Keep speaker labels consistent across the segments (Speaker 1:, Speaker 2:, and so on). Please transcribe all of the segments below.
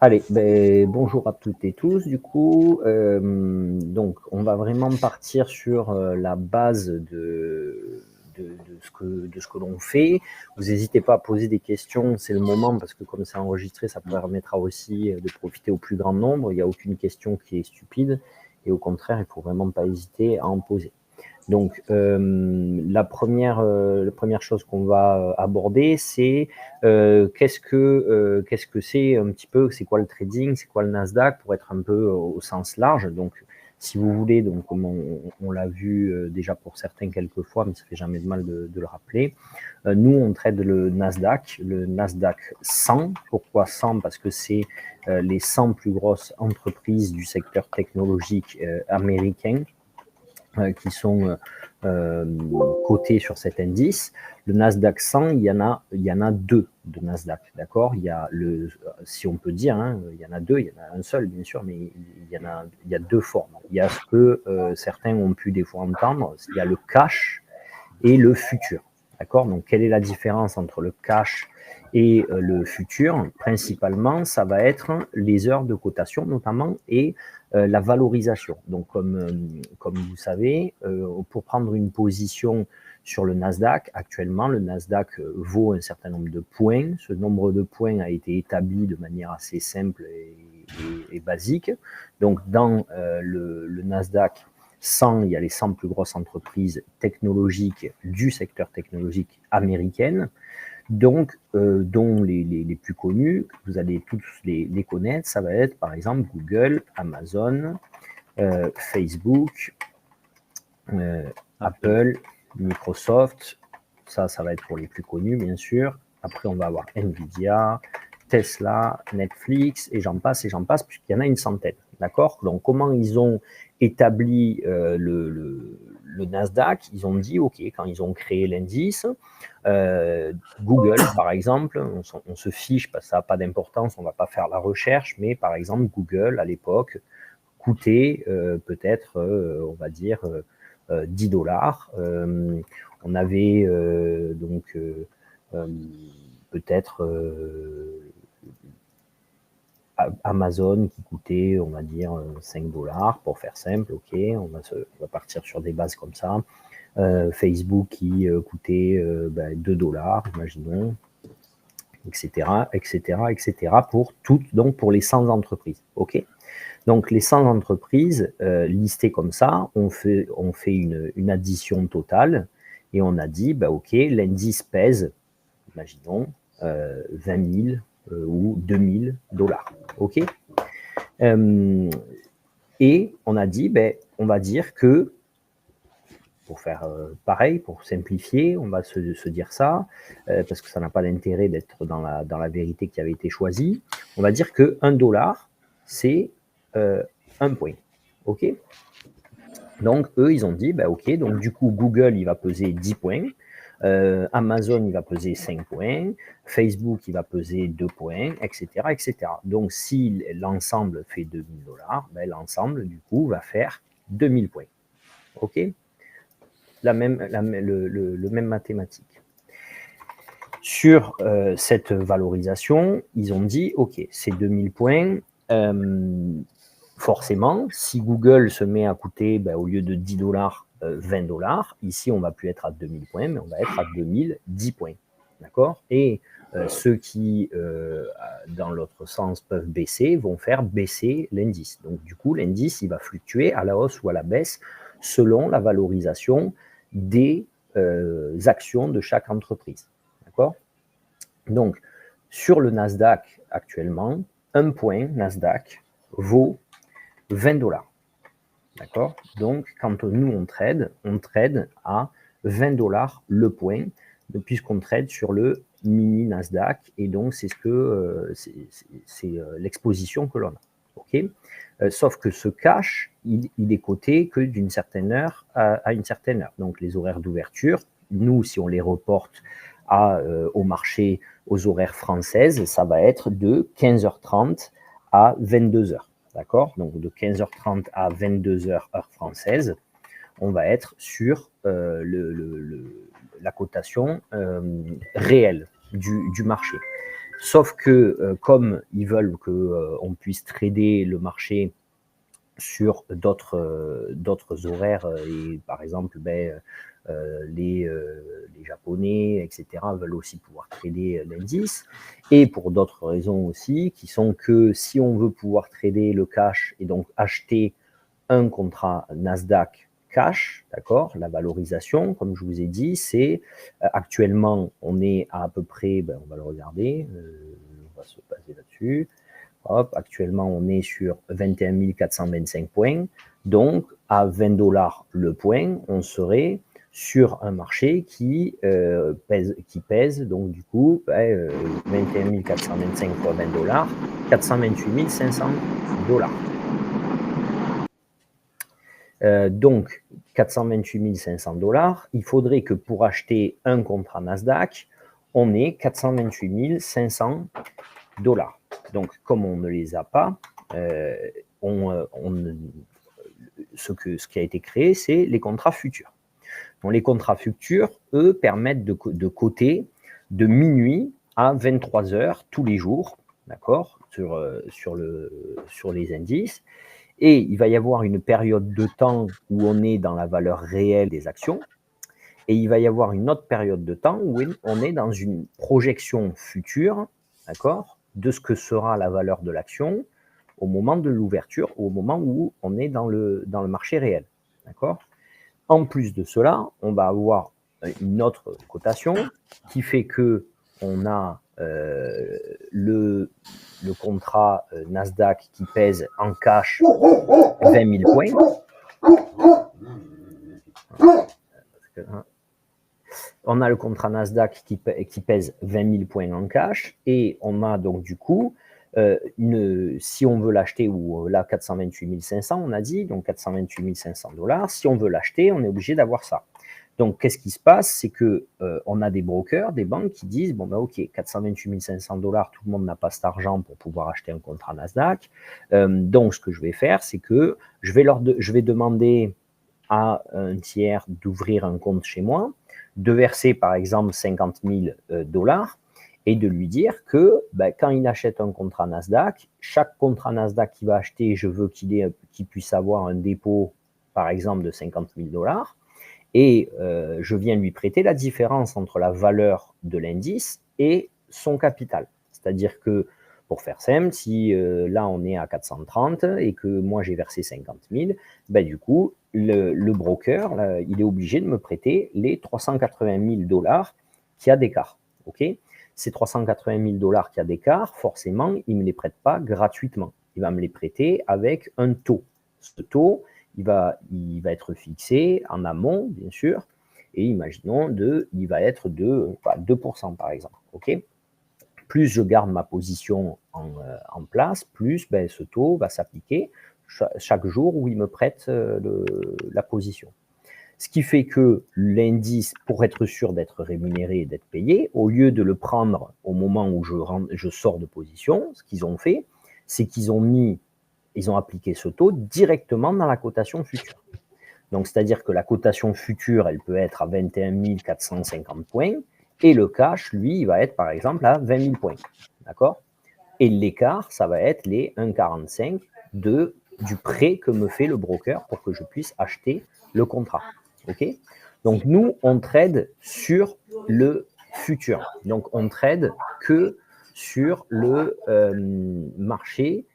Speaker 1: Allez, bonjour à toutes et tous. Du coup, donc on va vraiment partir sur la base de ce que l'on fait. Vous n'hésitez pas à poser des questions, c'est le moment, parce que comme c'est enregistré, ça permettra aussi de profiter au plus grand nombre. Il n'y a aucune question qui est stupide, et au contraire, il ne faut vraiment pas hésiter à en poser. Donc, la première chose qu'on va aborder, c'est qu'est-ce que c'est un petit peu, c'est quoi le trading, c'est quoi le Nasdaq, pour être un peu au sens large. Donc, si vous voulez, donc comme on l'a vu déjà pour certains quelques fois, mais ça fait jamais de mal de le rappeler. Nous, on trade le Nasdaq 100. Pourquoi 100? Parce que c'est les 100 plus grosses entreprises du secteur technologique américain qui sont cotés sur cet indice. Le Nasdaq 100, il y en a deux de Nasdaq, d'accord? Il y a si on peut dire, hein, il y en a deux, il y en a un seul bien sûr, mais il y a deux formes. Il y a ce que certains ont pu des fois entendre, il y a le cash et le futur, d'accord? Donc quelle est la différence entre le cash et le futur? Principalement, ça va être les heures de cotation notamment et la valorisation. Donc comme vous savez, pour prendre une position sur le Nasdaq, actuellement, le Nasdaq vaut un certain nombre de points. Ce nombre de points a été établi de manière assez simple et basique. Donc dans le Nasdaq 100, il y a les 100 plus grosses entreprises technologiques du secteur technologique américaine, donc, dont les plus connus, vous allez tous les connaître, ça va être par exemple Google, Amazon, Facebook, Apple, Microsoft, ça va être pour les plus connus bien sûr. Après on va avoir Nvidia, Tesla, Netflix, et j'en passe, puisqu'il y en a une centaine, d'accord? Donc comment ils ont établi le Nasdaq? Ils ont dit, ok, quand ils ont créé l'indice, Google, par exemple, on se fiche parce que ça n'a pas d'importance, on ne va pas faire la recherche, mais par exemple, Google, à l'époque, coûtait peut-être, on va dire, 10 dollars. On avait donc peut-être Amazon qui coûtait, on va dire, 5 dollars, pour faire simple, ok, on va partir sur des bases comme ça. Facebook qui coûtait 2 dollars, imaginons, etc., pour toutes, donc pour les 100 entreprises, ok. Donc les 100 entreprises listées comme ça, on fait une addition totale, et on a dit, ok, l'indice pèse, imaginons, 20 000 ou 2000 dollars, ok. Et on a dit, on va dire que, pour faire pareil, pour simplifier, on va se dire ça, parce que ça n'a pas d'intérêt d'être dans la vérité qui avait été choisie. On va dire que 1 dollar, c'est 1 point. OK? Donc, eux, ils ont dit, OK, donc du coup, Google, il va peser 10 points, Amazon, il va peser 5 points, Facebook, il va peser 2 points, etc., etc. Donc, si l'ensemble fait 2000 dollars, l'ensemble, du coup, va faire 2000 points. OK? Le même mathématique. Sur cette valorisation, ils ont dit, ok, c'est 2000 points, forcément, si Google se met à coûter, au lieu de 10 dollars, 20 dollars, ici on ne va plus être à 2000 points, mais on va être à 2010 points. D'accord? Et ceux qui, dans l'autre sens, peuvent baisser, vont faire baisser l'indice. Donc du coup, l'indice, il va fluctuer à la hausse ou à la baisse selon la valorisation des actions de chaque entreprise. D'accord? Donc, sur le Nasdaq actuellement, un point Nasdaq vaut 20 dollars. D'accord? Donc, quand nous on trade à 20 dollars le point, puisqu'on trade sur le mini Nasdaq, et donc c'est ce que c'est l'exposition que l'on a. Ok? Sauf que ce cash, il est coté que d'une certaine heure à une certaine heure. Donc les horaires d'ouverture, nous, si on les reporte au marché, aux horaires françaises, ça va être de 15h30 à 22h. D'accord? Donc de 15h30 à 22h heure française, on va être sur la cotation réelle du marché. Sauf que comme ils veulent qu'on puisse trader le marché sur d'autres horaires, et par exemple, les Japonais, etc., veulent aussi pouvoir trader l'indice, et pour d'autres raisons aussi, qui sont que si on veut pouvoir trader le cash et donc acheter un contrat Nasdaq cash, d'accord, la valorisation, comme je vous ai dit, c'est actuellement, on est à peu près, on va le regarder, on va se baser là-dessus. Hop, actuellement, on est sur 21 425 points. Donc, à 20 $ le point, on serait sur un marché qui pèse, donc du coup, 21 425 fois 20 $, 428 500 $. Donc, 428 500 $, il faudrait que pour acheter un contrat Nasdaq, on ait 428 500 $. Donc, comme on ne les a pas, ce qui a été créé, c'est les contrats futurs. Donc, les contrats futurs, eux, permettent de coter de minuit à 23 h tous les jours, d'accord, sur les indices. Et il va y avoir une période de temps où on est dans la valeur réelle des actions. Et il va y avoir une autre période de temps où on est dans une projection future, d'accord, de ce que sera la valeur de l'action au moment de l'ouverture, au moment où on est dans le marché réel, d'accord. En plus de cela, on va avoir une autre cotation qui fait que on a le contrat Nasdaq qui pèse en cash 20 000 points. On a le contrat Nasdaq qui pèse 20 000 points en cash, et on a donc du coup, si on veut l'acheter, ou là 428 500, on a dit, donc 428 500 $, si on veut l'acheter, on est obligé d'avoir ça. Donc, qu'est-ce qui se passe? C'est que on a des brokers, des banques qui disent, bon, ok, 428 500 $, tout le monde n'a pas cet argent pour pouvoir acheter un contrat Nasdaq. Donc, ce que je vais faire, c'est que je vais demander à un tiers d'ouvrir un compte chez moi, de verser par exemple 50 000 $, et de lui dire que quand il achète un contrat Nasdaq, chaque contrat Nasdaq qu'il va acheter, je veux qu'il puisse avoir un dépôt par exemple de 50 000 $, et je viens lui prêter la différence entre la valeur de l'indice et son capital. C'est-à-dire que, pour faire simple, si là on est à 430 et que moi j'ai versé 50 000, du coup, le broker, là, il est obligé de me prêter les 380 000 $ qu'il y a d'écart. Okay, ces 380 000 $ qu'il y a d'écart, forcément, il ne me les prête pas gratuitement. Il va me les prêter avec un taux. Ce taux, il va être fixé en amont, bien sûr, et imaginons, il va être de 2% par exemple. Okay, plus je garde ma position en place, plus ce taux va s'appliquer chaque jour où il me prête la position. Ce qui fait que l'indice, pour être sûr d'être rémunéré et d'être payé, au lieu de le prendre au moment où je sors de position, ce qu'ils ont fait, c'est qu'ils ont appliqué ce taux directement dans la cotation future. Donc, c'est-à-dire que la cotation future, elle peut être à 21 450 points, et le cash, lui, il va être par exemple à 20 000 points. D'accord? Et l'écart, ça va être les 1,45 du prêt que me fait le broker pour que je puisse acheter le contrat. OK? Donc, nous, on trade sur le futur. Donc, on trade que sur le marché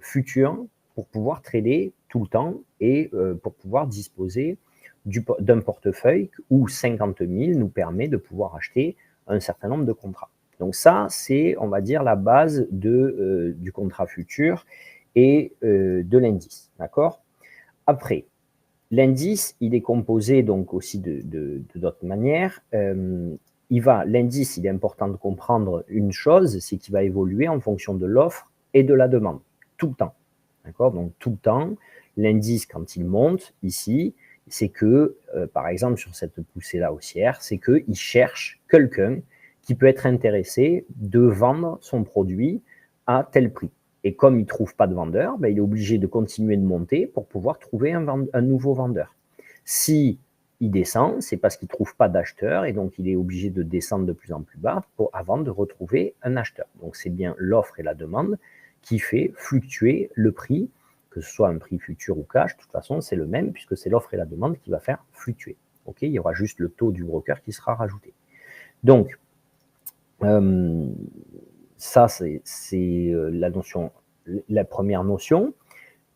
Speaker 1: futur pour pouvoir trader tout le temps et pour pouvoir disposer d'un portefeuille où 50 000 nous permet de pouvoir acheter un certain nombre de contrats. Donc ça, c'est, on va dire, la base du contrat futur et de l'indice. D'accord? Après, l'indice, il est composé donc aussi de d'autres manières. L'indice, il est important de comprendre une chose, c'est qu'il va évoluer en fonction de l'offre et de la demande, tout le temps. D'accord? Donc tout le temps, l'indice, quand il monte ici, c'est que, par exemple, sur cette poussée-là haussière, c'est qu'il cherche quelqu'un qui peut être intéressé de vendre son produit à tel prix. Et comme il ne trouve pas de vendeur, il est obligé de continuer de monter pour pouvoir trouver un nouveau vendeur. Si il descend, c'est parce qu'il ne trouve pas d'acheteur et donc il est obligé de descendre de plus en plus bas avant de retrouver un acheteur. Donc c'est bien l'offre et la demande qui fait fluctuer le prix, que ce soit un prix futur ou cash, de toute façon c'est le même puisque c'est l'offre et la demande qui va faire fluctuer. Okay, il y aura juste le taux du broker qui sera rajouté. Donc, ça c'est la notion, la première notion.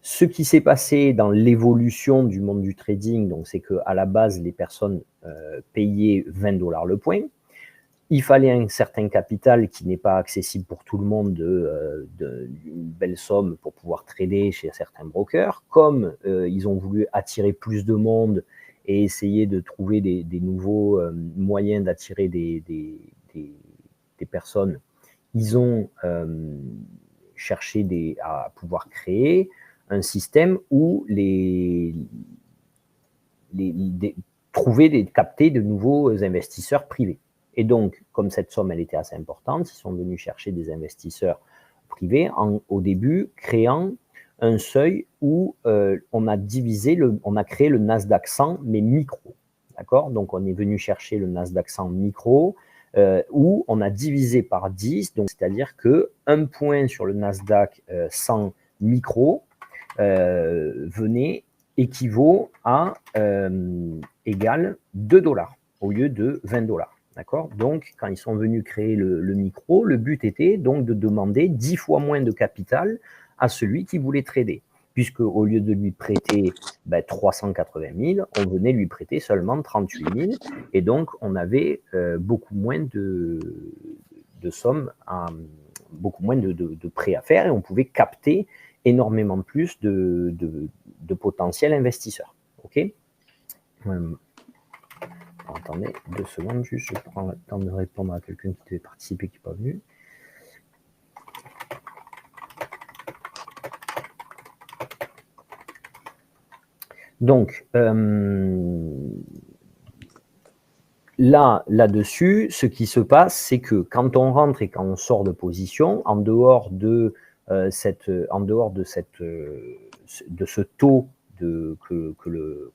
Speaker 1: Ce qui s'est passé dans l'évolution du monde du trading, donc c'est qu'à la base, les personnes payaient 20 $ le point. Il fallait un certain capital qui n'est pas accessible pour tout le monde, une belle somme pour pouvoir trader chez certains brokers. Comme ils ont voulu attirer plus de monde et essayer de trouver des nouveaux moyens d'attirer des personnes, ils ont cherché à pouvoir créer un système où capter de nouveaux investisseurs privés. Et donc, comme cette somme, elle était assez importante, ils sont venus chercher des investisseurs privés au début, créant un seuil où on a créé le Nasdaq 100, mais micro. D'accord? Donc, on est venu chercher le Nasdaq 100 micro, où on a divisé par 10, donc c'est-à-dire que 1 point sur le Nasdaq 100 micro équivaut à égale 2 $ au lieu de 20 $. D'accord? Donc, quand ils sont venus créer le micro, le but était donc de demander 10 fois moins de capital à celui qui voulait trader. Puisque au lieu de lui prêter 380 000, on venait lui prêter seulement 38 000. Et donc, on avait beaucoup moins de sommes, beaucoup moins de prêts à faire et on pouvait capter énormément plus de potentiels investisseurs. OK? Attendez 2 secondes, juste je prends le temps de répondre à quelqu'un qui devait participer, qui n'est pas venu. Donc, là-dessus, ce qui se passe, c'est que quand on rentre et quand on sort de position, en dehors de ce taux que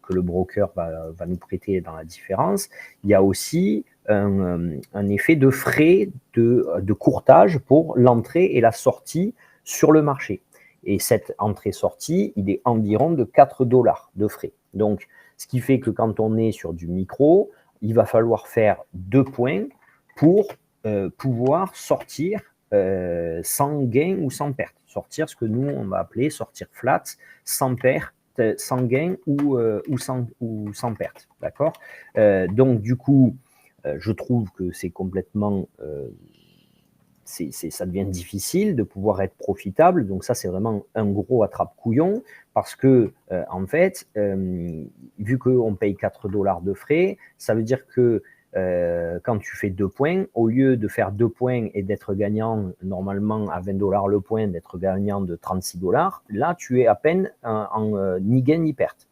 Speaker 1: le broker va nous prêter dans la différence, il y a aussi un effet de frais de courtage pour l'entrée et la sortie sur le marché. Et cette entrée-sortie, il est environ de 4 $ de frais. Donc, ce qui fait que quand on est sur du micro, il va falloir faire 2 points pour pouvoir sortir sans gain ou sans perte. Sortir ce que nous, on va appeler sortir flat, sans perte, sans gain ou sans perte. D'accord? Donc, du coup, je trouve que c'est complètement... ça devient difficile de pouvoir être profitable. Donc ça, c'est vraiment un gros attrape-couillon parce que, en fait, vu qu'on paye 4 $ de frais, ça veut dire que quand tu fais 2 points, au lieu de faire 2 points et d'être gagnant normalement à 20 $ le point, d'être gagnant de 36 $, là, tu es à peine ni gain ni perte.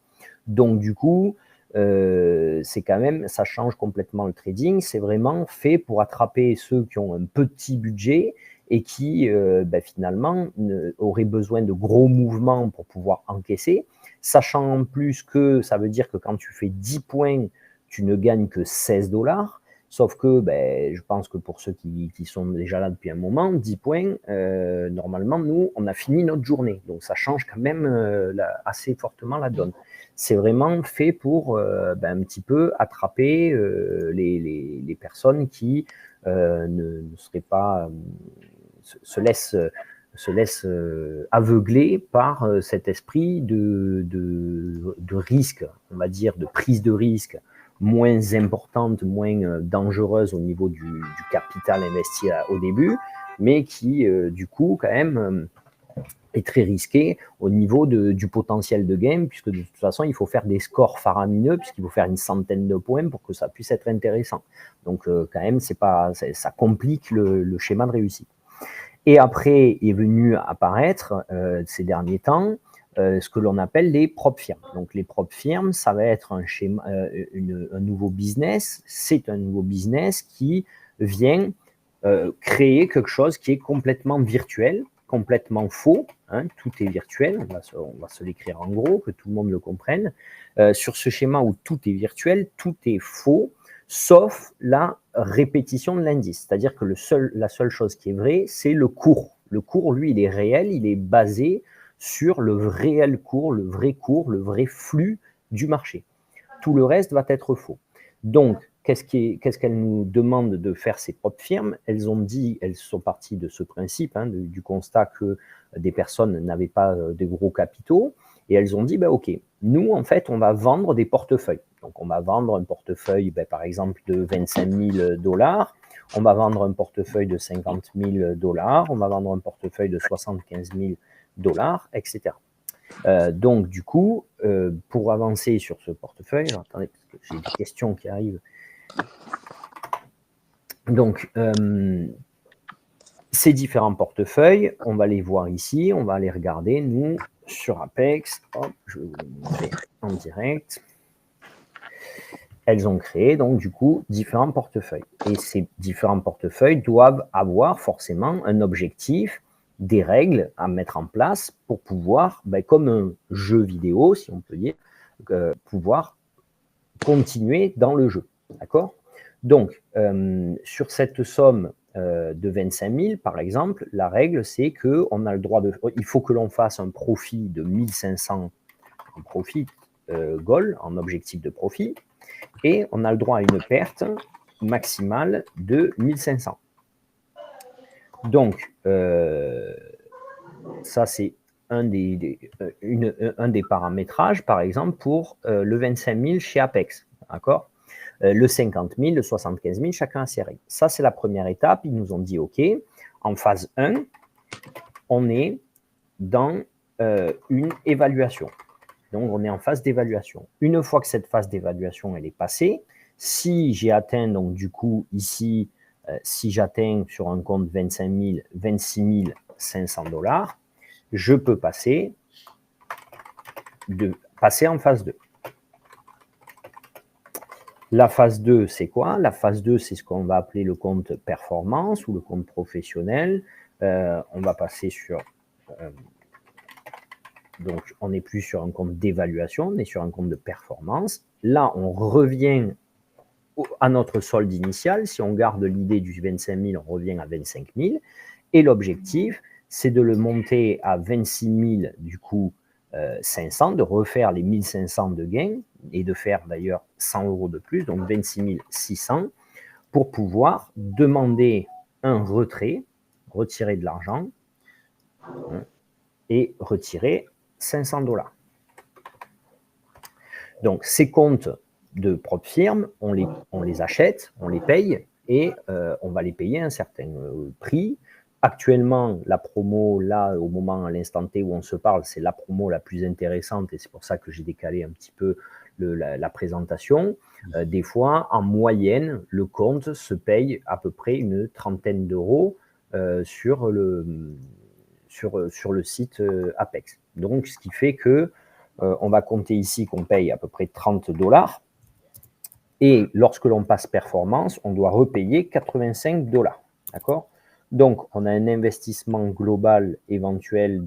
Speaker 1: Donc, du coup, c'est quand même, ça change complètement le trading. C'est vraiment fait pour attraper ceux qui ont un petit budget et qui finalement auraient besoin de gros mouvements pour pouvoir encaisser, sachant en plus que ça veut dire que quand tu fais 10 points, tu ne gagnes que 16 $. Sauf que je pense que pour ceux qui sont déjà là depuis un moment, 10 points, normalement, nous, on a fini notre journée. Donc, ça change quand même assez fortement la donne. C'est vraiment fait pour un petit peu attraper les personnes qui ne seraient pas... se laissent aveugler par cet esprit de risque, on va dire, de prise de risque moins importante, moins dangereuse au niveau du capital investi au début, mais qui, du coup, quand même, est très risqué au niveau du potentiel de gain, puisque de toute façon, il faut faire des scores faramineux, puisqu'il faut faire une centaine de points pour que ça puisse être intéressant. Donc, quand même, ça complique le schéma de réussite. Et après est venu apparaître, ces derniers temps, ce que l'on appelle les propres firmes. Donc, les propres firmes, ça va être un schéma, un nouveau business. C'est un nouveau business qui vient créer quelque chose qui est complètement virtuel, complètement faux, hein, tout est virtuel, on va se l'écrire en gros, que tout le monde le comprenne. Sur ce schéma où tout est virtuel, tout est faux, sauf la répétition de l'indice. C'est-à-dire que la seule chose qui est vraie, c'est le cours. Le cours, lui, il est réel, il est basé sur le réel cours, le vrai flux du marché. Tout le reste va être faux. Donc, qu'est-ce qu'elles nous demandent de faire ces propres firmes? Elles sont parties de ce principe, hein, du constat que des personnes n'avaient pas de gros capitaux, et elles ont dit, ben, ok, nous, en fait, on va vendre des portefeuilles. Donc, on va vendre un portefeuille, ben, par exemple, de 25 000 $, on va vendre un portefeuille de 50 000 $, on va vendre un portefeuille de 75 000 $, etc. Donc, du coup, pour avancer sur ce portefeuille, alors, attendez, parce que j'ai des questions qui arrivent. Donc, ces différents portefeuilles, on va les voir ici, on va les regarder, nous, sur Apex. Hop, je vais vous les montrer en direct. Elles ont créé, donc, du coup, différents portefeuilles. Et ces différents portefeuilles doivent avoir forcément un objectif, des règles à mettre en place pour pouvoir, ben, comme un jeu vidéo, si on peut dire, pouvoir continuer dans le jeu. D'accord? Donc, sur cette somme de 25 000, par exemple, la règle, c'est qu'on a le droit de... Il faut que l'on fasse un profit de 1500 en profit goal, en objectif de profit, et on a le droit à une perte maximale de 1500. Donc, ça, c'est un des paramétrages, par exemple, pour le 25 000 chez Apex. D'accord? Le 50 000, le 75 000, chacun a ses règles. Ça, c'est la première étape. Ils nous ont dit, OK, en phase 1, on est dans une évaluation. Donc, on est en phase d'évaluation. Une fois que cette phase d'évaluation, elle est passée, si j'ai atteint, donc du coup, ici, si j'atteins sur un compte 25 000, 26 500 $, je peux passer en phase 2. La phase 2, c'est quoi? La phase 2, c'est ce qu'on va appeler le compte performance ou le compte professionnel. On va passer sur... donc, on n'est plus sur un compte d'évaluation, on est sur un compte de performance. Là, on revient à notre solde initial. Si on garde l'idée du 25 000, on revient à 25 000. Et l'objectif, c'est de le monter à 26 000, du coup, 500, de refaire les 1500 de gains et de faire d'ailleurs 100 € de plus, donc 26 600, pour pouvoir demander un retrait, retirer de l'argent et retirer 500 $. Donc, ces comptes de propre firme, on les achète, on les paye et on va les payer à un certain prix. Actuellement, la promo, là, au moment, à l'instant T où on se parle, c'est la promo la plus intéressante et c'est pour ça que j'ai décalé un petit peu la présentation. Des fois, en moyenne, le compte se paye à peu près une trentaine d'euros sur le site Apex. Donc, ce qui fait que on va compter ici qu'on paye à peu près 30 $. Et lorsque l'on passe performance, on doit repayer 85 $. D'accord? Donc, on a un investissement global éventuel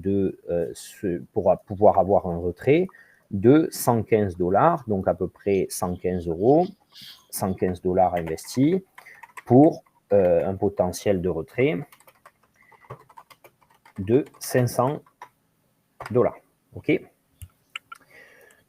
Speaker 1: pour pouvoir avoir un retrait de 115 $, donc à peu près 115 €, 115 $ investis pour un potentiel de retrait de 500 $. OK?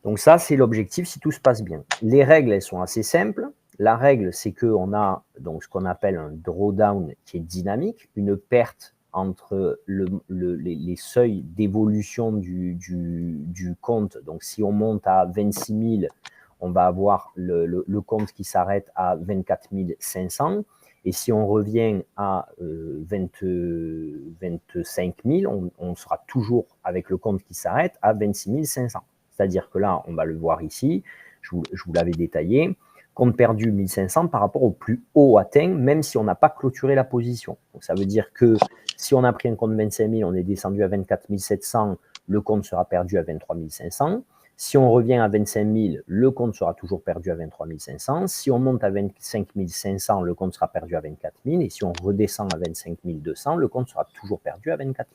Speaker 1: Donc ça, c'est l'objectif si tout se passe bien. Les règles, elles sont assez simples. La règle, c'est qu'on a donc ce qu'on appelle un drawdown qui est dynamique, une perte entre les seuils d'évolution du compte. Donc si on monte à 26 000, on va avoir le compte qui s'arrête à 24 500. Et si on revient à 25 000, on sera toujours avec le compte qui s'arrête à 26 500. C'est-à-dire que là, on va le voir ici, je vous l'avais détaillé, compte perdu 1500 par rapport au plus haut atteint, même si on n'a pas clôturé la position. Donc ça veut dire que si on a pris un compte 25 000, on est descendu à 24 700, le compte sera perdu à 23 500. Si on revient à 25 000, le compte sera toujours perdu à 23 500. Si on monte à 25 500, le compte sera perdu à 24 000. Et si on redescend à 25 200, le compte sera toujours perdu à 24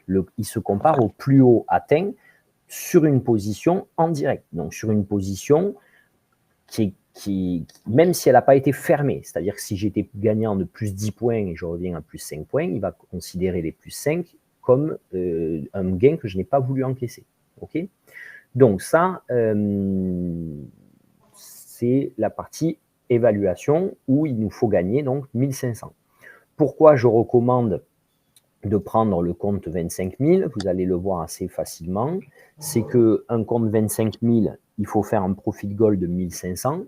Speaker 1: 000. Il se compare au plus haut atteint sur une position en direct. Donc, sur une position même si elle n'a pas été fermée, c'est-à-dire que si j'étais gagnant de plus 10 points et je reviens à plus 5 points, il va considérer les plus 5 comme un gain que je n'ai pas voulu encaisser. Okay, donc ça, c'est la partie évaluation où il nous faut gagner donc 1500. Pourquoi je recommande de prendre le compte 25 000, vous allez le voir assez facilement, c'est qu'un compte 25 000, il faut faire un profit goal de 1500.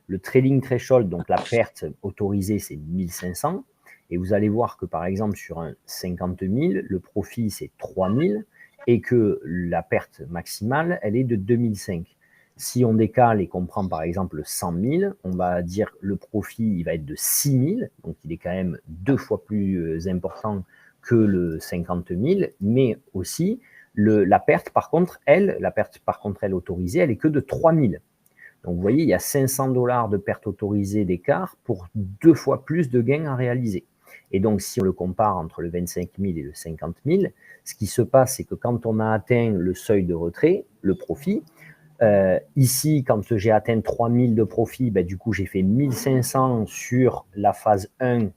Speaker 1: Le trading threshold, donc la perte autorisée, c'est 1500. Et vous allez voir que par exemple sur un 50 000, le profit c'est 3 000 et que la perte maximale, elle est de 2005. Si on décale et qu'on prend par exemple 100 000, on va dire le profit il va être de 6 000, donc il est quand même 2 fois plus important que le 50 000, mais aussi la perte par contre, elle autorisée, elle est que de 3 000. Donc vous voyez, il y a 500 $ de perte autorisée d'écart pour 2 fois plus de gains à réaliser. Et donc si on le compare entre le 25 000 et le 50 000, ce qui se passe, c'est que quand on a atteint le seuil de retrait, le profit, ici, quand j'ai atteint 3 000 de profit, ben, du coup, j'ai fait 1500 sur la phase 1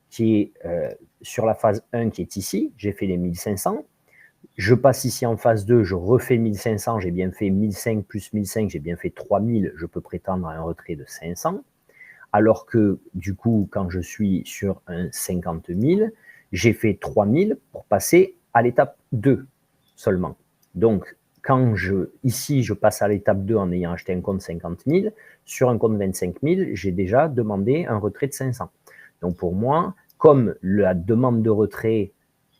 Speaker 1: qui est ici, j'ai fait les 1500. Je passe ici en phase 2, je refais 1500, j'ai bien fait 1005 plus 1005, j'ai bien fait 3000, je peux prétendre à un retrait de 500. Alors que, du coup, quand je suis sur un 50 000, j'ai fait 3000 pour passer à l'étape 2 seulement. Donc, ici, je passe à l'étape 2 en ayant acheté un compte 50 000, sur un compte 25 000, j'ai déjà demandé un retrait de 500. Donc, pour moi, comme la demande de retrait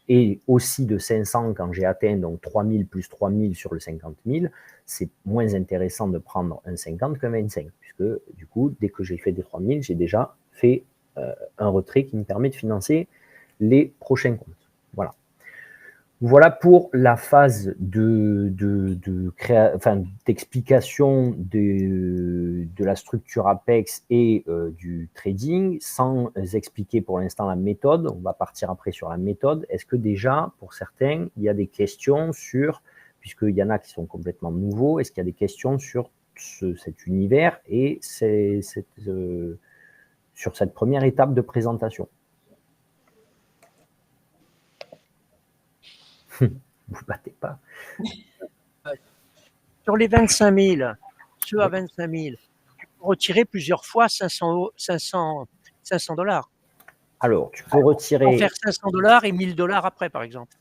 Speaker 1: et aussi de 500 quand j'ai atteint donc 3000 plus 3000 sur le 50 000, c'est moins intéressant de prendre un 50 qu'un 25, puisque du coup, dès que j'ai fait des 3000, j'ai déjà fait un retrait qui me permet de financer les prochains comptes. Voilà. Voilà pour la phase d'explication de la structure Apex et du trading, sans expliquer pour l'instant la méthode. On va partir après sur la méthode. Est-ce que déjà, pour certains, il y a des questions sur, puisqu'il y en a qui sont complètement nouveaux, est-ce qu'il y a des questions sur cet univers et sur cette première étape de présentation? Vous battez pas.
Speaker 2: Sur les 25 000, ceux à 25 000, tu peux retirer plusieurs fois 500 $.
Speaker 1: Alors, tu peux retirer...
Speaker 2: En faire 500 $ et 1 000 $ après, par exemple.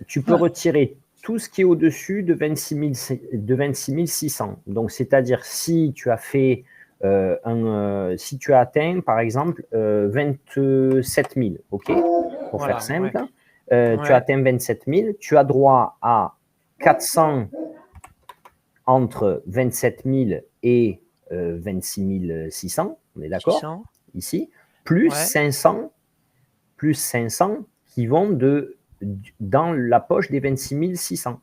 Speaker 1: Tu peux retirer tout ce qui est au-dessus de 26 600. Donc, c'est-à-dire si tu as fait si tu as atteint, par exemple, 27 000, ok, pour faire simple, tu as atteint 27 000, tu as droit à 400 entre 27 000 et 26 600, on est d'accord, ici, plus 500 qui vont dans la poche des 26 600.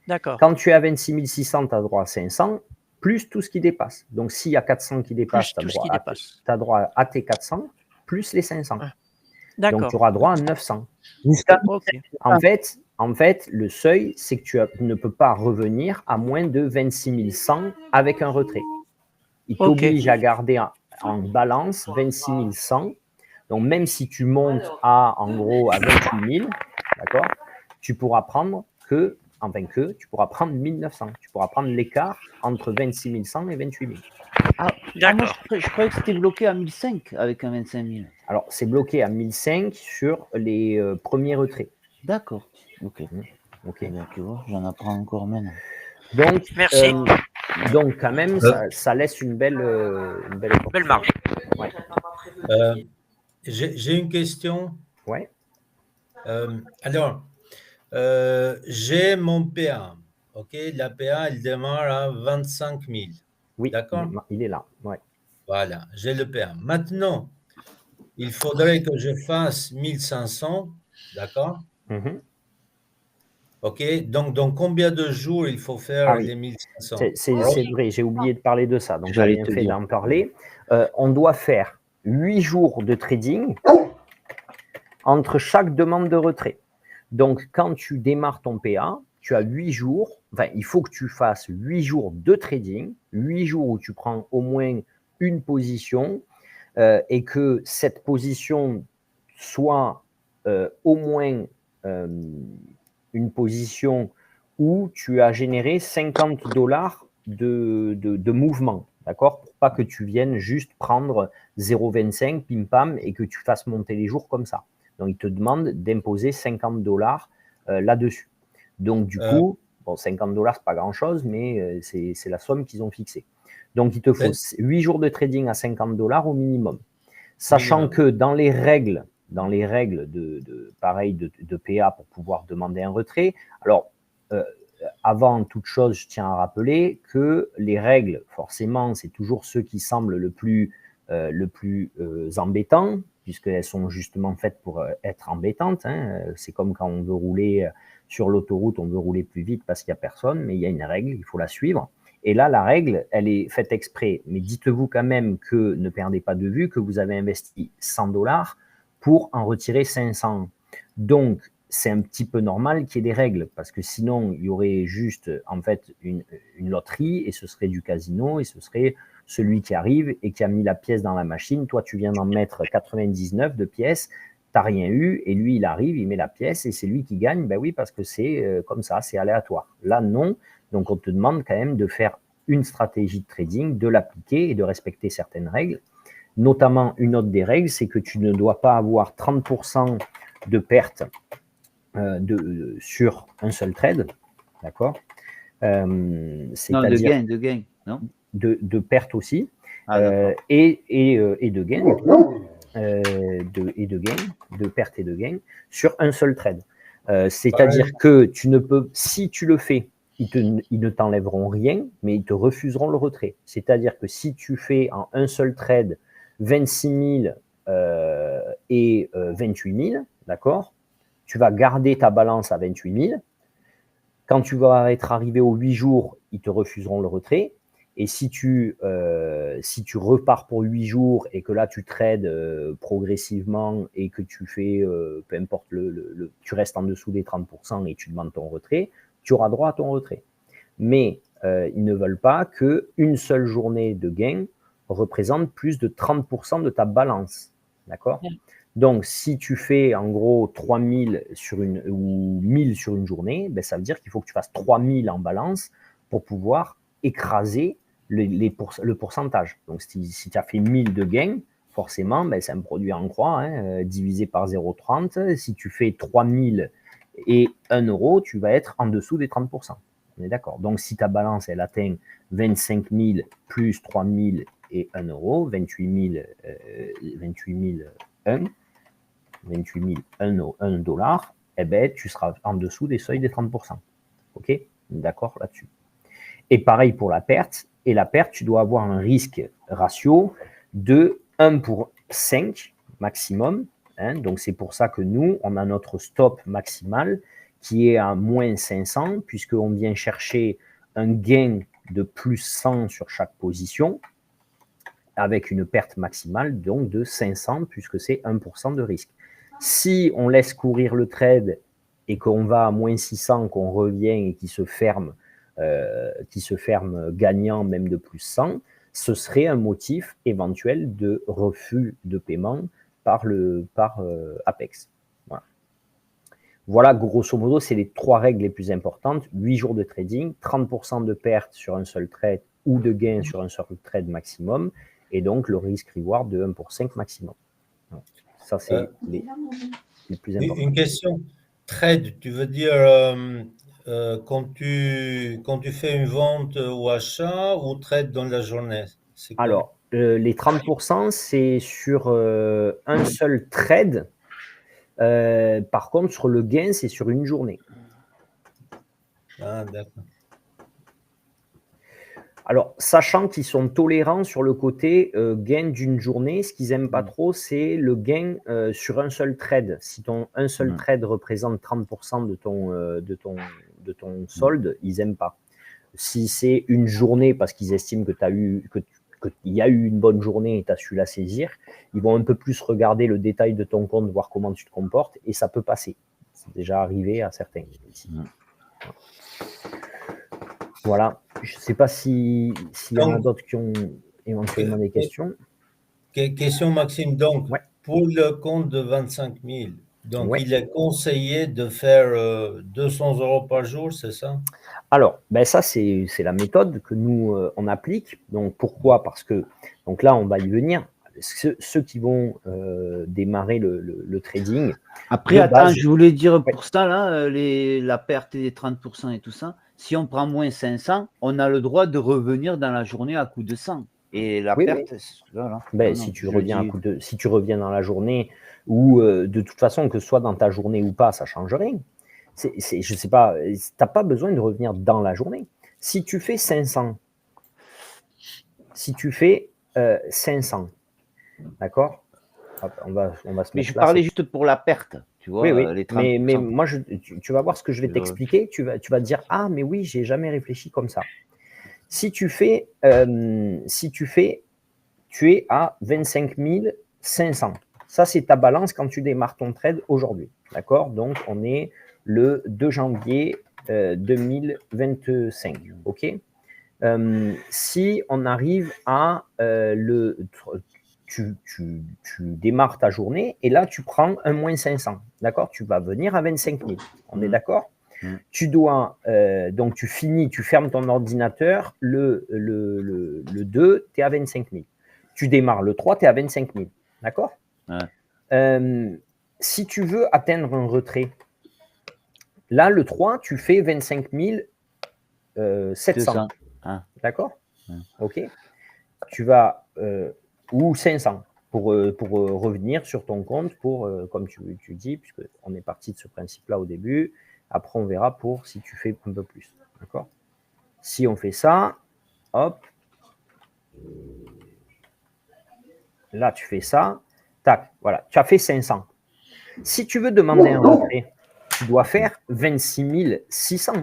Speaker 2: D'accord.
Speaker 1: Quand tu es à 26 600, tu as droit à 500, plus tout ce qui dépasse. Donc, s'il y a 400 qui dépassent, tu as droit à tes 400, plus les 500. Donc, tu auras droit à 900.
Speaker 2: Okay.
Speaker 1: En fait, le seuil, c'est que tu ne peux pas revenir à moins de 26 100 avec un retrait. Il t'oblige à garder en balance 26 100. Donc, même si tu montes en gros, à 28 000, d'accord, tu pourras prendre tu pourras prendre 1900. Tu pourras prendre l'écart entre 26 100 et 28 000.
Speaker 3: Moi, je croyais que c'était bloqué à 1005 avec un 25 000.
Speaker 1: Alors, c'est bloqué à 1005 sur les premiers retraits.
Speaker 3: D'accord. Ok. Tu vois, j'en apprends encore maintenant.
Speaker 1: Donc,
Speaker 2: merci.
Speaker 1: Donc, quand même, ça laisse une belle
Speaker 2: marge.
Speaker 1: Ouais.
Speaker 4: J'ai une question.
Speaker 1: Ouais.
Speaker 4: Alors, j'ai mon PA. Ok, la PA, elle démarre à 25 000.
Speaker 1: Oui,
Speaker 4: d'accord.
Speaker 1: Il est là. Ouais.
Speaker 4: Voilà, j'ai le PA. Maintenant, il faudrait que je fasse 1500, d'accord. OK, donc dans combien de jours il faut faire
Speaker 1: Ah oui.
Speaker 4: les 1500?
Speaker 1: C'est vrai, j'ai oublié de parler de ça, donc j'ai
Speaker 3: J'allais
Speaker 1: bien
Speaker 3: te
Speaker 1: fait
Speaker 3: dire.
Speaker 1: d'en parler. On doit faire 8 jours de trading entre chaque demande de retrait. Donc, quand tu démarres ton PA, tu as 8 jours, enfin, il faut que tu fasses 8 jours de trading, 8 jours où tu prends au moins une position et que cette position soit au moins une position où tu as généré 50 dollars de mouvement, d'accord? Pour pas que tu viennes juste prendre 0,25, pim pam, et que tu fasses monter les jours comme ça. Donc, ils te demandent d'imposer 50 dollars là-dessus. Donc, du coup, bon, 50 dollars, c'est pas grand-chose, mais c'est la somme qu'ils ont fixée. Donc, il te faut 8 jours de trading à 50 dollars au minimum. Sachant que dans les règles pareil de PA pour pouvoir demander un retrait, alors avant toute chose, je tiens à rappeler que les règles, forcément, c'est toujours ceux qui semblent le plus embêtants, puisqu'elles sont justement faites pour être embêtantes. Hein. C'est comme quand on veut rouler sur l'autoroute, on veut rouler plus vite parce qu'il n'y a personne, mais il y a une règle, il faut la suivre. Et là, la règle, elle est faite exprès. Mais dites-vous quand même que, ne perdez pas de vue, que vous avez investi 100 dollars pour en retirer 500. Donc, c'est un petit peu normal qu'il y ait des règles, parce que sinon, il y aurait juste, en fait, une loterie, et ce serait du casino, et ce serait celui qui arrive et qui a mis la pièce dans la machine. Toi, tu viens d'en mettre 99 de pièces, tu n'as rien eu, et lui, il arrive, il met la pièce, et c'est lui qui gagne. Ben oui, parce que c'est comme ça, c'est aléatoire. Là, non. Donc, on te demande quand même de faire une stratégie de trading, de l'appliquer et de respecter certaines règles. Notamment, une autre des règles, c'est que tu ne dois pas avoir 30% de perte sur un seul trade, d'accord
Speaker 3: Non, de gain, non?
Speaker 1: De perte aussi,
Speaker 3: Ah,
Speaker 1: et de gain, de perte et de gain sur un seul trade. C'est-à-dire que tu ne peux, si tu le fais, ils ne t'enlèveront rien, mais ils te refuseront le retrait. C'est-à-dire que si tu fais en un seul trade 26 000 et 28 000, d'accord, tu vas garder ta balance à 28 000. Quand tu vas être arrivé aux 8 jours, ils te refuseront le retrait. Et si tu repars pour 8 jours et que là, tu trades progressivement et que tu fais, peu importe, tu restes en dessous des 30% et tu demandes ton retrait, tu auras droit à ton retrait. Mais ils ne veulent pas qu'une seule journée de gain représente plus de 30% de ta balance. D'accord ? Donc, si tu fais en gros 3000 ou 1000 sur une journée, ben, ça veut dire qu'il faut que tu fasses 3000 en balance pour pouvoir écraser le pourcentage. Donc, si tu as fait 1000 de gains, forcément, ben, c'est un produit en croix, hein, divisé par 0,30. Si tu fais 3000 et 1 euro, tu vas être en dessous des 30%. On est d'accord. Donc, si ta balance, elle atteint 25 000 plus 3 000 et 1 euro, 28 001, 1 dollar, eh ben, tu seras en dessous des seuils des 30%. OK? D'accord là-dessus. Et pareil pour la perte. Et la perte, tu dois avoir un risque ratio de 1 pour 5 maximum. Hein, donc, c'est pour ça que nous, on a notre stop maximal qui est à moins 500, puisqu'on vient chercher un gain de plus 100 sur chaque position, avec une perte maximale donc de 500, puisque c'est 1% de risque. Si on laisse courir le trade et qu'on va à moins 600, qu'on revient et qu'il se ferme gagnant même de plus 100, ce serait un motif éventuel de refus de paiement par Apex. Voilà, grosso modo, c'est les 3 règles les plus importantes. 8 jours de trading, 30% de perte sur un seul trade ou de gain sur un seul trade maximum, et donc le risque-reward de 1 pour 5 maximum. Ça, c'est les plus importants.
Speaker 4: Une question. Trade, tu veux dire quand tu fais une vente ou achat ou trade dans la journée?
Speaker 1: Alors, les 30%, c'est sur un seul trade. Par contre, sur le gain, c'est sur une journée.
Speaker 4: Ah, d'accord.
Speaker 1: Alors, sachant qu'ils sont tolérants sur le côté gain d'une journée, ce qu'ils n'aiment pas trop, c'est le gain sur un seul trade. Si un seul trade représente 30% de ton solde, ils n'aiment pas. Si c'est une journée, parce qu'ils estiment que qu'il y a eu une bonne journée et tu as su la saisir, ils vont un peu plus regarder le détail de ton compte, voir comment tu te comportes, et ça peut passer. C'est déjà arrivé à certains ici. Voilà. Je ne sais pas s'il y en a d'autres qui ont éventuellement des questions.
Speaker 4: Question, Maxime. Donc,
Speaker 1: Ouais.
Speaker 4: pour le compte de 25 000, donc
Speaker 1: Ouais.
Speaker 4: il est conseillé de faire 200 € par jour, c'est ça?
Speaker 1: Alors, ça, c'est la méthode que nous, on applique. Donc, pourquoi? Parce que, donc là, on va y venir. Ceux qui vont démarrer le trading.
Speaker 3: Après, attends, je voulais dire pour ça, là, la perte des 30% et tout ça, si on prend moins 500, on a le droit de revenir dans la journée à coup de 100. Et la perte, voilà.
Speaker 1: Si tu reviens dans la journée, ou de toute façon, que ce soit dans ta journée ou pas, ça ne change rien. Je sais pas, tu n'as pas besoin de revenir dans la journée. Si tu fais 500, d'accord, on va se mettre.
Speaker 3: Mais je parlais juste pour la perte, tu vois.
Speaker 1: Oui.
Speaker 3: Les 30%.
Speaker 1: Mais moi, tu vas voir ce que je vais t'expliquer. Tu vas te dire, ah, mais oui, j'ai jamais réfléchi comme ça. Si tu es à 25 500. Ça, c'est ta balance quand tu démarres ton trade aujourd'hui. D'accord? Donc, on est le 2 janvier 2025. OK? Si on arrive à tu démarres ta journée et là, tu prends un moins 500. D'accord? Tu vas venir à 25 000. On est d'accord? Tu dois, donc tu finis, tu fermes ton ordinateur, le 2, tu es à 25 000. Tu démarres le 3, tu es à 25 000. D'accord? Si tu veux atteindre un retrait, là, le 3, tu fais 25 700. D'accord? OK. Tu vas, ou 500 pour revenir sur ton compte, comme tu dis, puisqu'on est parti de ce principe-là au début. Après, on verra pour si tu fais un peu plus. D'accord? Si on fait ça, hop. Là, tu fais ça. Tac, voilà. Tu as fait 500. Si tu veux demander un retrait, tu dois faire 26 600.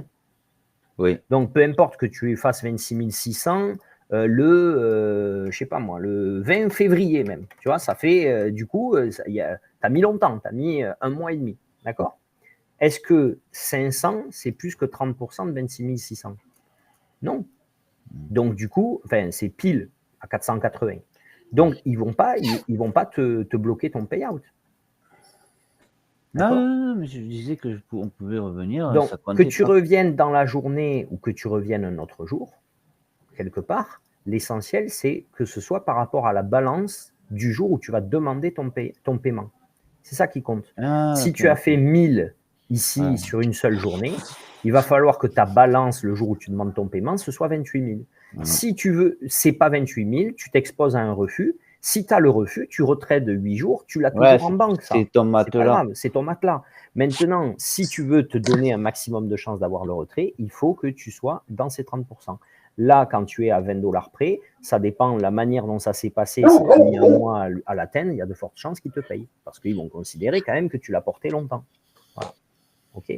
Speaker 3: Oui.
Speaker 1: Donc, peu importe que tu fasses 26 600, je sais pas moi, le 20 février même. Tu vois, ça fait, du coup, tu as mis longtemps. Tu as mis un mois et demi. D'accord? Est-ce que 500, c'est plus que 30% de 26 600? Non. Donc, du coup, c'est pile à 480. Donc, ils vont pas te bloquer ton payout.
Speaker 3: Non, mais je disais qu'on pouvait revenir.
Speaker 1: Donc, que tu reviennes dans la journée ou que tu reviennes un autre jour, quelque part, l'essentiel, c'est que ce soit par rapport à la balance du jour où tu vas demander ton paiement. C'est ça qui compte. Si tu as fait 1000 ici sur une seule journée, il va falloir que ta balance le jour où tu demandes ton paiement, ce soit 28 000. Si tu veux, c'est pas 28 000, tu t'exposes à un refus. Si tu as le refus, tu retraites de 8 jours, tu l'as toujours en banque.
Speaker 3: C'est ton matelas.
Speaker 1: C'est ton matelas. Maintenant, si tu veux te donner un maximum de chances d'avoir le retrait, il faut que tu sois dans ces 30%. Là, quand tu es à 20 $ près, ça dépend de la manière dont ça s'est passé. Si tu as mis un mois à l'atteindre, il y a de fortes chances qu'ils te payent. Parce qu'ils vont considérer quand même que tu l'as porté longtemps. Voilà. OK?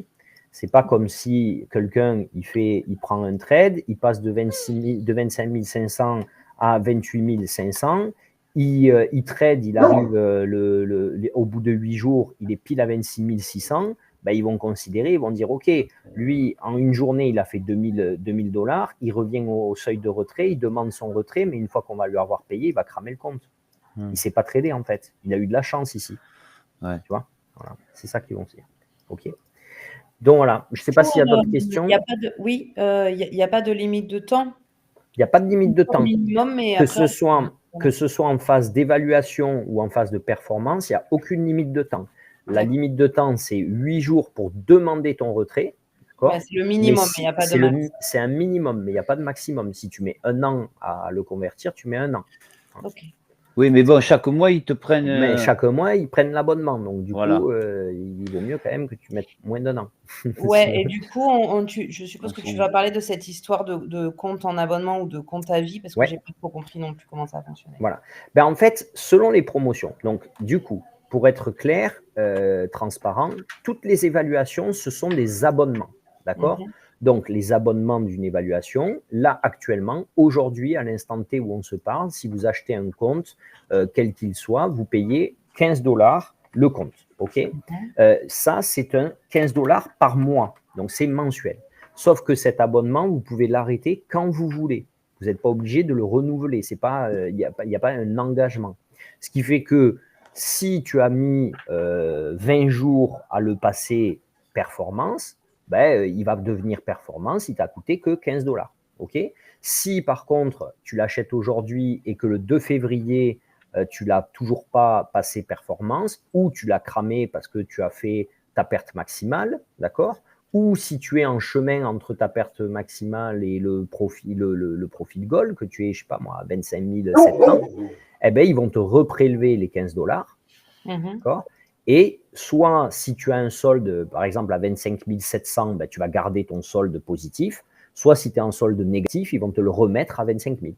Speaker 1: C'est pas comme si quelqu'un, il prend un trade, il passe de 25 500 à 28 500, il trade, il arrive au bout de 8 jours, il est pile à 26 600, ils vont considérer, ils vont dire, OK, lui, en une journée, il a fait 2000 $, il revient au seuil de retrait, il demande son retrait, mais une fois qu'on va lui avoir payé, il va cramer le compte. Il ne s'est pas tradé, en fait. Il a eu de la chance ici.
Speaker 3: Ouais.
Speaker 1: Tu vois? Voilà. C'est ça qu'ils vont dire. OK. Donc voilà, je ne sais pas s'il y a d'autres questions.
Speaker 5: Il n'y a pas de limite de temps.
Speaker 1: Il n'y a pas de limite de temps.
Speaker 5: Minimum, mais
Speaker 1: que ce soit en phase d'évaluation ou en phase de performance, il n'y a aucune limite de temps. La limite de temps, c'est 8 jours pour demander ton retrait.
Speaker 5: C'est le minimum, mais il n'y a pas de max.
Speaker 1: C'est un minimum, mais il n'y a pas de maximum. Si tu mets 1 an à le convertir, tu mets 1 an.
Speaker 5: Ok.
Speaker 3: Oui, mais bon, chaque mois, ils te prennent.
Speaker 1: Mais chaque mois, ils prennent l'abonnement. Donc, du
Speaker 3: Voilà.
Speaker 1: coup, il vaut mieux quand même que tu mettes moins d'un an.
Speaker 5: Ouais, et du coup, je suppose que tu vas parler de cette histoire de compte en abonnement ou de compte à vie, parce que
Speaker 1: Ouais.
Speaker 5: j'ai pas trop compris non plus comment ça fonctionnait.
Speaker 1: Voilà. Ben, en fait, selon les promotions. Donc, du coup, pour être clair, transparent, toutes les évaluations, ce sont des abonnements. D'accord? Donc, les abonnements d'une évaluation, là, actuellement, aujourd'hui, à l'instant T où on se parle, si vous achetez un compte, quel qu'il soit, vous payez 15 $ le compte. OK? Ça, c'est un 15 $ par mois. Donc, c'est mensuel. Sauf que cet abonnement, vous pouvez l'arrêter quand vous voulez. Vous n'êtes pas obligé de le renouveler. Il n'y a pas un engagement. Ce qui fait que si tu as mis 20 jours à le passer performance, ben, il va devenir performance, il t'a coûté que 15 $. Okay, si par contre tu l'achètes aujourd'hui et que le 2 février, tu l'as toujours pas passé performance, ou tu l'as cramé parce que tu as fait ta perte maximale, d'accord, ou si tu es en chemin entre ta perte maximale et le profit goal, que tu es, je sais pas moi, 25 700, eh ben, ils vont te reprélever les 15 $. D'accord. Et soit si tu as un solde, par exemple, à 25 700, ben, tu vas garder ton solde positif. Soit si tu es en solde négatif, ils vont te le remettre à 25 000.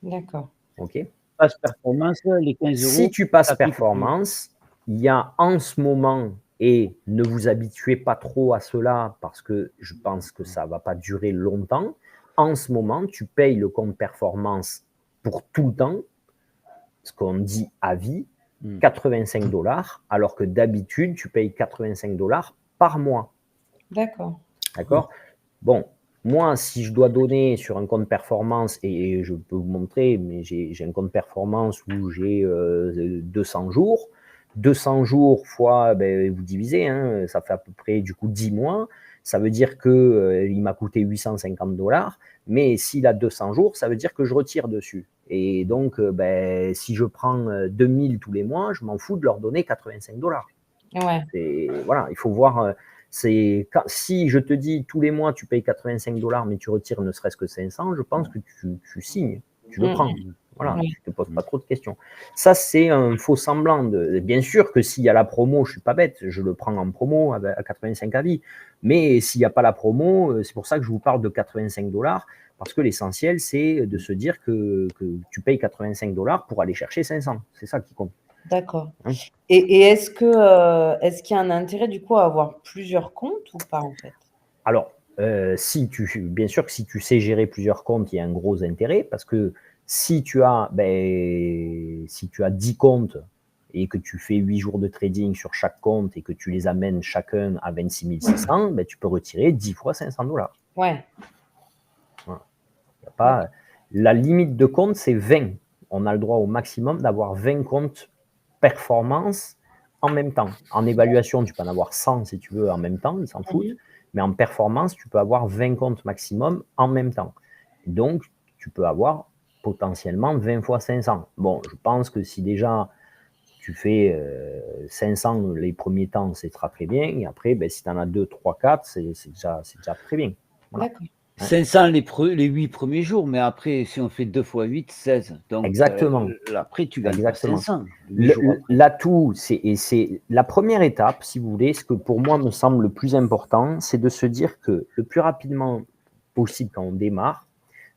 Speaker 5: D'accord.
Speaker 1: OK.
Speaker 3: Passe performance, les 15 €.
Speaker 1: Si tu passes performance, il y a en ce moment, et ne vous habituez pas trop à cela parce que je pense que ça ne va pas durer longtemps, en ce moment, tu payes le compte performance pour tout le temps, ce qu'on dit à vie, 85 $, alors que d'habitude, tu payes 85 $ par mois.
Speaker 5: D'accord.
Speaker 1: D'accord. Bon, moi, si je dois donner sur un compte performance, et je peux vous montrer, mais j'ai un compte performance où j'ai 200 jours. 200 jours fois, ben, vous divisez, hein, ça fait à peu près du coup 10 mois. Ça veut dire qu'il m'a coûté 850 $. Mais s'il a 200 jours, ça veut dire que je retire dessus. Et donc, ben, si je prends 2000 tous les mois, je m'en fous de leur donner 85 $.
Speaker 5: Ouais.
Speaker 1: Voilà, il faut voir. Si je te dis tous les mois tu payes 85 $, mais tu retires ne serait-ce que 500, je pense que tu signes, tu le prends. Voilà, tu ne te poses pas trop de questions. Ça, c'est un faux semblant. Bien sûr que s'il y a la promo, je ne suis pas bête, je le prends en promo à 85 à vie. Mais s'il n'y a pas la promo, c'est pour ça que je vous parle de 85 $, parce que l'essentiel, c'est de se dire que tu payes 85 $ pour aller chercher 500. C'est ça qui compte.
Speaker 5: D'accord. Et est-ce qu'il y a un intérêt du coup à avoir plusieurs comptes ou pas en fait?
Speaker 1: Alors, bien sûr que si tu sais gérer plusieurs comptes, il y a un gros intérêt parce que si tu as 10 comptes et que tu fais 8 jours de trading sur chaque compte et que tu les amènes chacun à 26 600, ben, tu peux retirer 10 fois 500 $.
Speaker 5: Ouais.
Speaker 1: Voilà. La limite de compte, c'est 20. On a le droit au maximum d'avoir 20 comptes performance en même temps. En évaluation, tu peux en avoir 100 si tu veux en même temps, ils s'en foutent. Mais en performance, tu peux avoir 20 comptes maximum en même temps. Donc, tu peux avoir potentiellement 20 fois 500. Bon, je pense que si déjà tu fais 500 les premiers temps, c'est très bien. Et après, ben, si tu en as 2, 3, 4, c'est déjà très bien. Voilà.
Speaker 5: D'accord.
Speaker 3: 500 les 8 premiers jours, mais après, si on fait 2 fois 8, 16. Donc,
Speaker 1: exactement.
Speaker 3: Après, tu gagnes pas 500.
Speaker 1: L'atout, c'est la première étape, si vous voulez, ce que pour moi me semble le plus important, c'est de se dire que le plus rapidement possible quand on démarre,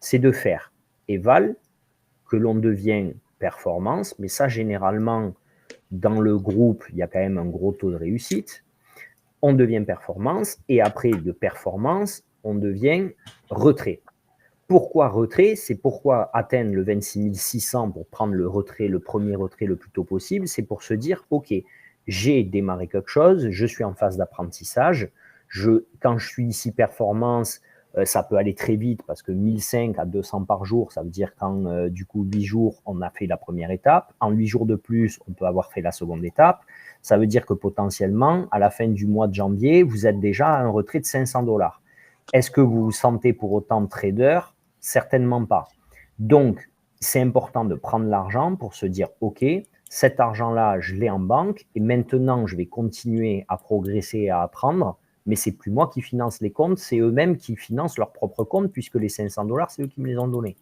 Speaker 1: c'est de faire éval, que l'on devient performance, mais ça, généralement, dans le groupe, il y a quand même un gros taux de réussite. On devient performance, et après de performance, on devient retrait. Pourquoi retrait? C'est pourquoi atteindre le 26 600 pour prendre le premier retrait le plus tôt possible, c'est pour se dire, OK, j'ai démarré quelque chose, je suis en phase d'apprentissage, quand je suis ici performance, ça peut aller très vite parce que 1005 à 200 par jour, ça veut dire qu'en du coup 8 jours, on a fait la première étape. En 8 jours de plus, on peut avoir fait la seconde étape. Ça veut dire que potentiellement, à la fin du mois de janvier, vous êtes déjà à un retrait de 500 $. Est-ce que vous vous sentez pour autant trader? Certainement pas. Donc, c'est important de prendre l'argent pour se dire, OK, cet argent-là, je l'ai en banque et maintenant, je vais continuer à progresser et à apprendre, mais c'est plus moi qui finance les comptes, c'est eux-mêmes qui financent leur propre compte puisque les 500 $, c'est eux qui me les ont donnés.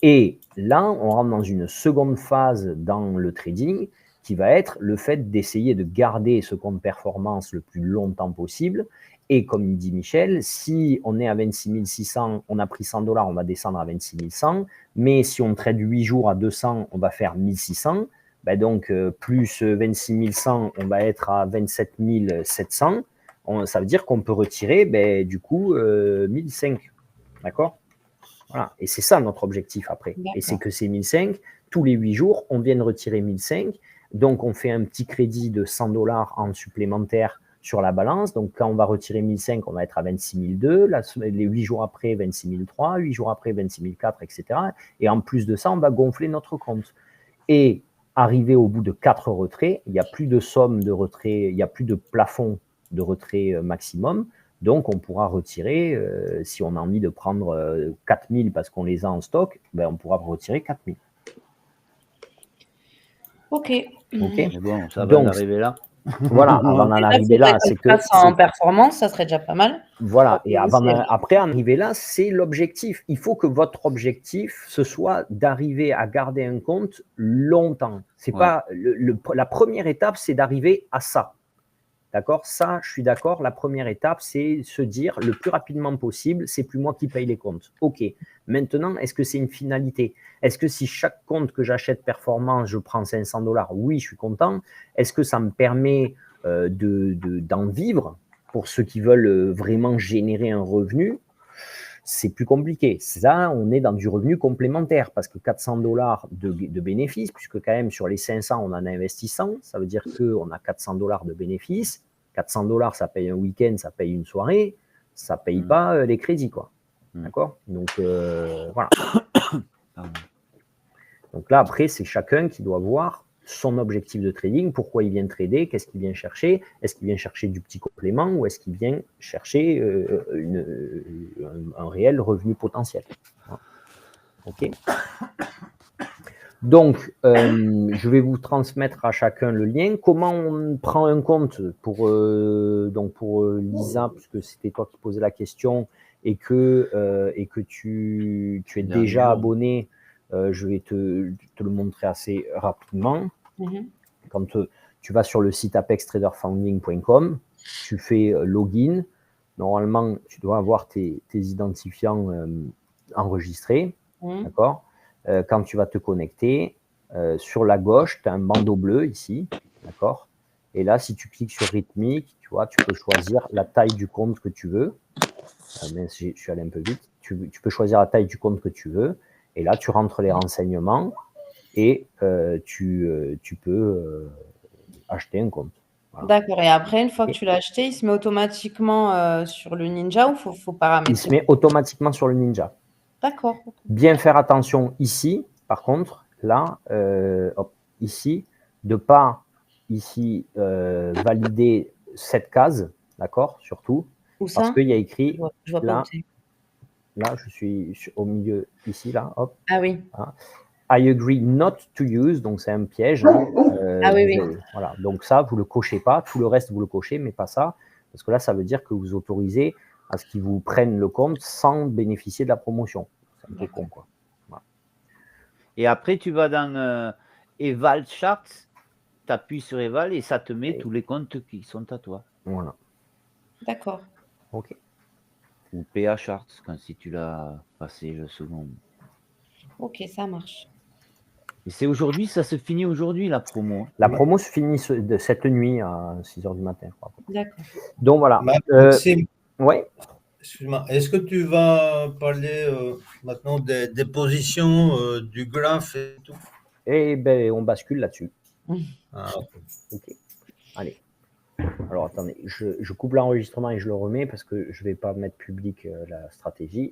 Speaker 1: Et là, on rentre dans une seconde phase dans le trading qui va être le fait d'essayer de garder ce compte performance le plus longtemps possible. Et comme dit Michel, si on est à 26 600, on a pris 100 $, on va descendre à 26 100. Mais si on trade 8 jours à 200, on va faire 1600. Ben donc, plus 26 100, on va être à 27 700. Ça veut dire qu'on peut retirer, du coup, 1005. D'accord ? Voilà. Et c'est ça notre objectif après.
Speaker 5: D'accord.
Speaker 1: Et c'est que ces 1005, tous les 8 jours, on vient de retirer 1005. Donc, on fait un petit crédit de 100 $ en supplémentaire sur la balance. Donc, quand on va retirer 1005, on va être à 26 200. Les 8 jours après, 26 300. 8 jours après, 26 400, etc. Et en plus de ça, on va gonfler notre compte. Et arrivé au bout de 4 retraits, il n'y a plus de somme de retrait, il n'y a plus de plafond de retrait maximum. Donc, on pourra retirer, si on a envie de prendre 4000 parce qu'on les a en stock, on pourra retirer 4000.
Speaker 5: Ok.
Speaker 3: Mais bon, ça va
Speaker 1: Donc,
Speaker 3: d'arriver là.
Speaker 1: Voilà, avant d'en arriver là, c'est que.
Speaker 5: En performance, ça serait déjà pas mal.
Speaker 1: Voilà, et après en arriver là, c'est l'objectif. Il faut que votre objectif, ce soit d'arriver à garder un compte longtemps. C'est pas la première étape, c'est d'arriver à ça. D'accord ? Ça, je suis d'accord. La première étape, c'est se dire le plus rapidement possible, c'est plus moi qui paye les comptes. OK. Maintenant, est-ce que c'est une finalité ? Est-ce que si chaque compte que j'achète performance, je prends 500 $, oui, je suis content. Est-ce que ça me permet d'en vivre pour ceux qui veulent vraiment générer un revenu ? C'est plus compliqué. Ça, on est dans du revenu complémentaire parce que 400 $ de bénéfices, puisque quand même sur les 500, on en a investi 100, ça veut dire qu'on a 400 $ de bénéfices. 400 $, ça paye un week-end, ça paye une soirée, ça ne paye pas les crédits, quoi. D'accord ? Donc, voilà. Donc là, après, c'est chacun qui doit voir son objectif de trading, pourquoi il vient trader, qu'est-ce qu'il vient chercher, est-ce qu'il vient chercher du petit complément ou est-ce qu'il vient chercher un réel revenu potentiel. Voilà. OK. Donc, je vais vous transmettre à chacun le lien. Comment on prend un compte pour Lisa, puisque c'était toi qui posais la question et que tu es déjà abonné, je vais te le montrer assez rapidement. Quand tu vas sur le site apextraderfounding.com, tu fais login. Normalement, tu dois avoir tes identifiants enregistrés. D'accord ? Quand tu vas te connecter, sur la gauche, tu as un bandeau bleu ici. D'accord ? Et là, si tu cliques sur rythmique, tu vois, tu peux choisir la taille du compte que tu veux. Mais je suis allé un peu vite. Tu peux choisir la taille du compte que tu veux. Et là, tu rentres les renseignements et tu peux acheter un compte.
Speaker 5: Voilà. D'accord. Et après, une fois que tu l'as acheté, il se met automatiquement sur le Ninja ou il faut paramétrer ?
Speaker 1: Il se met automatiquement sur le Ninja.
Speaker 5: D'accord.
Speaker 1: Bien faire attention ici, par contre, là, ici, de ne pas ici valider cette case, d'accord, surtout,
Speaker 5: Où ça ?
Speaker 1: parce qu'il y a écrit,
Speaker 5: je vois pas
Speaker 1: là, je suis au milieu, ici, là, hop.
Speaker 5: Ah oui.
Speaker 1: Voilà. I agree not to use, donc c'est un piège.
Speaker 5: Ah oui, oui.
Speaker 1: Voilà, donc ça, vous ne le cochez pas, tout le reste, vous le cochez, mais pas ça, parce que là, ça veut dire que vous autorisez à ce qu'ils vous prennent le compte sans bénéficier de la promotion. C'est un peu con, quoi. Voilà.
Speaker 3: Et après, tu vas dans Eval Charts, tu appuies sur Eval et ça te met tous les comptes qui sont à toi.
Speaker 1: Voilà.
Speaker 5: D'accord.
Speaker 1: OK.
Speaker 3: Ou PA Charts, si tu l'as passé le second.
Speaker 5: OK, ça marche.
Speaker 3: Et c'est aujourd'hui, ça se finit aujourd'hui, la promo.
Speaker 1: La promo se finit cette nuit à 6h du matin.
Speaker 5: D'accord.
Speaker 1: Donc voilà.
Speaker 4: Maxime,
Speaker 1: ouais.
Speaker 4: Excuse-moi, est-ce que tu vas parler maintenant des positions du graphe et tout?
Speaker 1: Eh bien, on bascule là-dessus.
Speaker 4: Ah,
Speaker 1: OK. Allez. Alors, attendez, je coupe l'enregistrement et je le remets parce que je ne vais pas mettre public la stratégie.